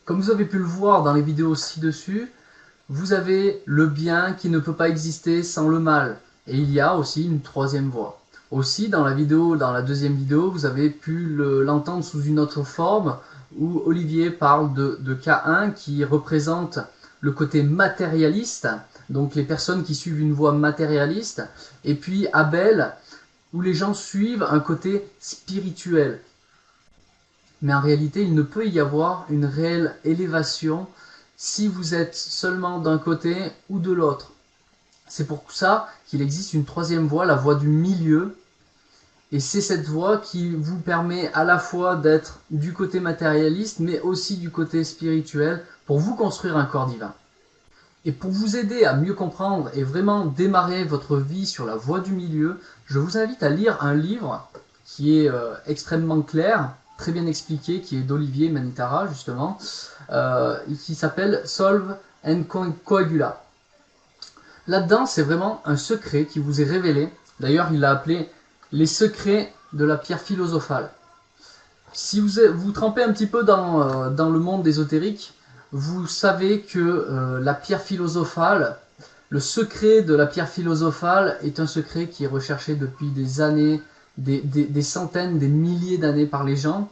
Comme vous avez pu le voir dans les vidéos ci-dessus, vous avez le bien qui ne peut pas exister sans le mal. Et il y a aussi une troisième voie. Aussi, dans la deuxième vidéo, vous avez pu l'entendre sous une autre forme, où Olivier parle de cas 1 qui représente le côté matérialiste, donc les personnes qui suivent une voie matérialiste, et puis Abel, où les gens suivent un côté spirituel. Mais en réalité, il ne peut y avoir une réelle élévation si vous êtes seulement d'un côté ou de l'autre. C'est pour ça qu'il existe une troisième voie, la voie du milieu. Et c'est cette voie qui vous permet à la fois d'être du côté matérialiste, mais aussi du côté spirituel, pour vous construire un corps divin. Et pour vous aider à mieux comprendre et vraiment démarrer votre vie sur la voie du milieu, je vous invite à lire un livre qui est extrêmement clair, très bien expliqué, qui est d'Olivier Manitara justement, qui s'appelle Solve and Coagula. Là-dedans, c'est vraiment un secret qui vous est révélé. D'ailleurs, il l'a appelé les secrets de la pierre philosophale. Si vous trempez un petit peu dans le monde ésotérique, vous savez que la pierre philosophale, le secret de la pierre philosophale est un secret qui est recherché depuis des années, des centaines, des milliers d'années par les gens,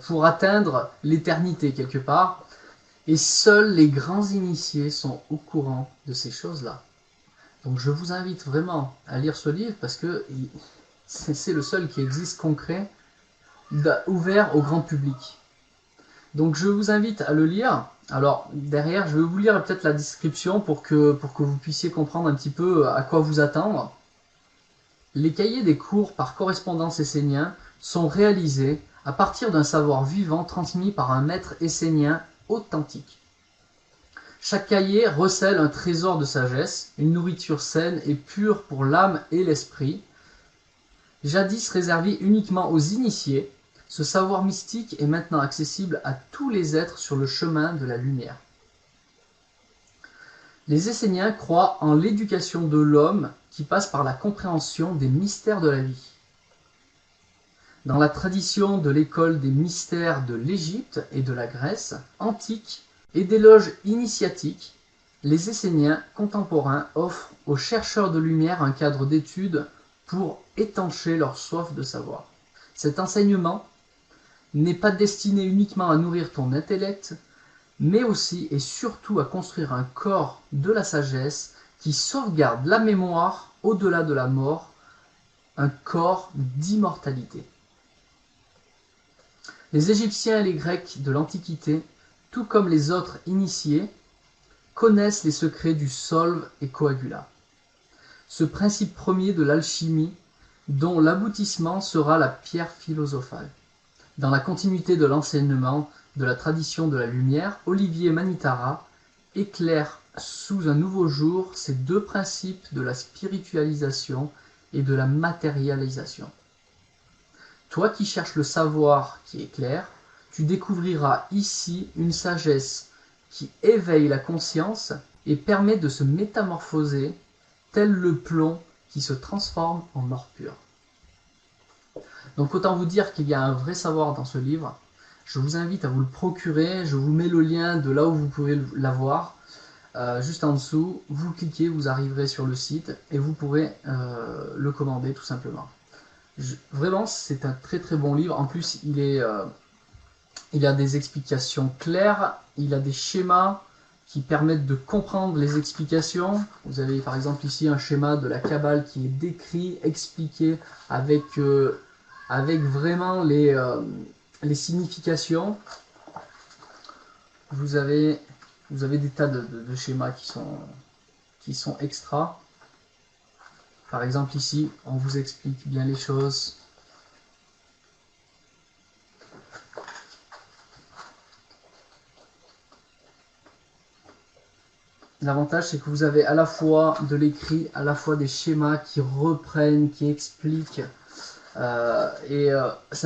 pour atteindre l'éternité quelque part. Et seuls les grands initiés sont au courant de ces choses-là. Donc je vous invite vraiment à lire ce livre parce que c'est le seul qui existe concret, ouvert au grand public. Donc je vous invite à le lire. Alors derrière, je vais vous lire peut-être la description pour que vous puissiez comprendre un petit peu à quoi vous attendre. Les cahiers des cours par correspondance essénien sont réalisés à partir d'un savoir vivant transmis par un maître essénien authentique. Chaque cahier recèle un trésor de sagesse, une nourriture saine et pure pour l'âme et l'esprit. Jadis réservé uniquement aux initiés, ce savoir mystique est maintenant accessible à tous les êtres sur le chemin de la lumière. Les Esséniens croient en l'éducation de l'homme qui passe par la compréhension des mystères de la vie. Dans la tradition de l'école des mystères de l'Égypte et de la Grèce antique et des loges initiatiques, les Esséniens contemporains offrent aux chercheurs de lumière un cadre d'étude pour étancher leur soif de savoir. Cet enseignement n'est pas destiné uniquement à nourrir ton intellect, mais aussi et surtout à construire un corps de la sagesse qui sauvegarde la mémoire au-delà de la mort, un corps d'immortalité. Les Égyptiens et les Grecs de l'Antiquité, tout comme les autres initiés, connaissent les secrets du solve et coagula. Ce principe premier de l'alchimie, dont l'aboutissement sera la pierre philosophale. Dans la continuité de l'enseignement de la tradition de la lumière, Olivier Manitara éclaire sous un nouveau jour ces deux principes de la spiritualisation et de la matérialisation. Toi qui cherches le savoir qui est clair, tu découvriras ici une sagesse qui éveille la conscience et permet de se métamorphoser tel le plomb qui se transforme en or pur. Donc autant vous dire qu'il y a un vrai savoir dans ce livre. Je vous invite à vous le procurer. Je vous mets le lien de là où vous pouvez l'avoir. Juste en dessous, vous cliquez, vous arriverez sur le site et vous pourrez le commander tout simplement. Vraiment, c'est un très très bon livre. En plus, il a des explications claires, il a des schémas qui permettent de comprendre les explications. Vous avez par exemple ici un schéma de la Kabbale qui est décrit, expliqué avec vraiment les significations. Vous avez des tas de schémas qui sont extra. Par exemple ici, on vous explique bien les choses. L'avantage, c'est que vous avez à la fois de l'écrit, à la fois des schémas qui reprennent, qui expliquent. Ça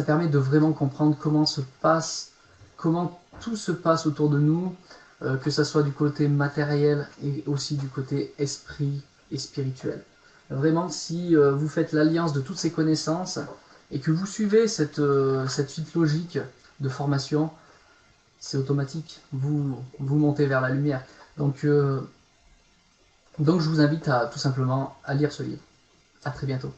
permet de vraiment comprendre comment tout se passe autour de nous, que ce soit du côté matériel et aussi du côté esprit et spirituel. Vraiment, si vous faites l'alliance de toutes ces connaissances et que vous suivez cette suite logique de formation, c'est automatique, vous montez vers la lumière. Donc je vous invite tout simplement à lire ce livre. À très bientôt.